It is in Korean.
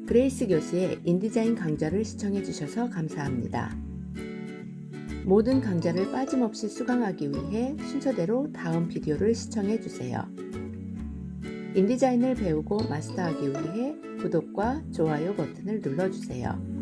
그레이스 교수의 인디자인 강좌를 시청해 주셔서 감사합니다. 모든 강좌를 빠짐없이 수강하기 위해 순서대로 다음 비디오를 시청해 주세요. 인디자인을 배우고 마스터하기 위해 구독과 좋아요 버튼을 눌러주세요.